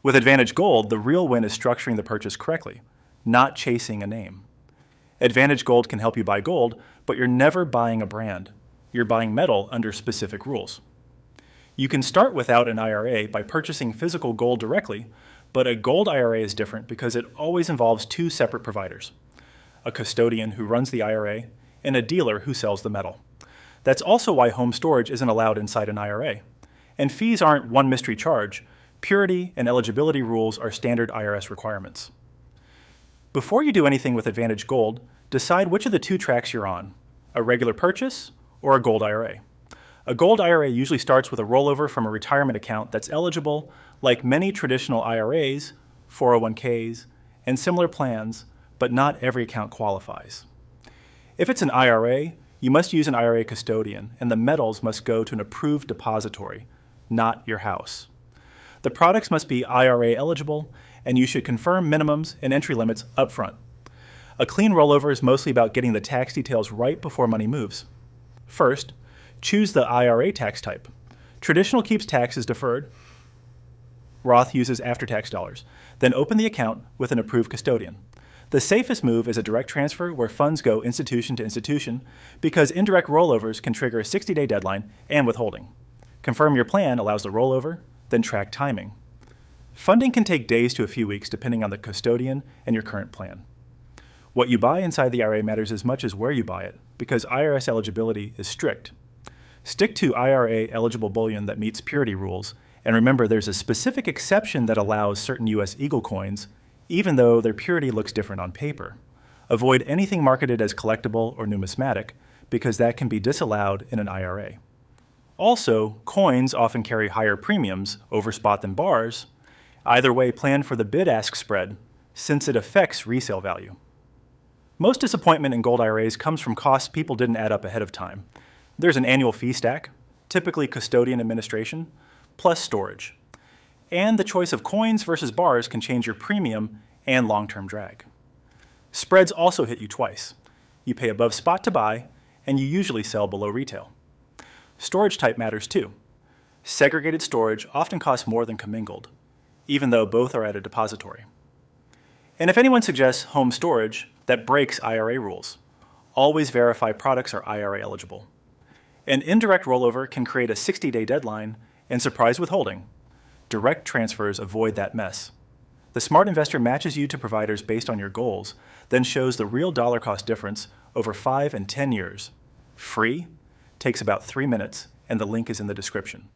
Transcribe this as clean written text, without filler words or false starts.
With Advantage Gold, the real win is structuring the purchase correctly, not chasing a name. Advantage Gold can help you buy gold, but you're never buying a brand. You're buying metal under specific rules. You can start without an IRA by purchasing physical gold directly, but a gold IRA is different because it always involves two separate providers: a custodian who runs the IRA and a dealer who sells the metal. That's also why home storage isn't allowed inside an IRA. And fees aren't one mystery charge. Purity and eligibility rules are standard IRS requirements. Before you do anything with Advantage Gold, decide which of the two tracks you're on: a regular purchase or a gold IRA. A gold IRA usually starts with a rollover from a retirement account that's eligible, like many traditional IRAs, 401ks, and similar plans, but not every account qualifies. If it's an IRA, you must use an IRA custodian, and the metals must go to an approved depository, not your house. The products must be IRA eligible, and you should confirm minimums and entry limits upfront. A clean rollover is mostly about getting the tax details right before money moves. First, choose the IRA tax type. Traditional keeps taxes deferred. Roth uses after-tax dollars. Then open the account with an approved custodian. The safest move is a direct transfer where funds go institution to institution because indirect rollovers can trigger a 60-day deadline and withholding. Confirm your plan allows the rollover, then track timing. Funding can take days to a few weeks depending on the custodian and your current plan. What you buy inside the IRA matters as much as where you buy it because IRS eligibility is strict. Stick to IRA-eligible bullion that meets purity rules, and remember there's a specific exception that allows certain U.S. Eagle coins, even though their purity looks different on paper. Avoid anything marketed as collectible or numismatic, because that can be disallowed in an IRA. Also, coins often carry higher premiums over spot than bars. Either way, plan for the bid-ask spread, since it affects resale value. Most disappointment in gold IRAs comes from costs people didn't add up ahead of time. There's an annual fee stack, typically custodian administration, plus storage. And the choice of coins versus bars can change your premium and long-term drag. Spreads also hit you twice. You pay above spot to buy, and you usually sell below retail. Storage type matters too. Segregated storage often costs more than commingled, even though both are at a depository. And if anyone suggests home storage, that breaks IRA rules. Always verify products are IRA eligible. An indirect rollover can create a 60-day deadline and surprise withholding. Direct transfers avoid that mess. The smart investor matches you to providers based on your goals, then shows the real dollar cost difference over 5 and 10 years. Free, takes about 3 minutes, and the link is in the description.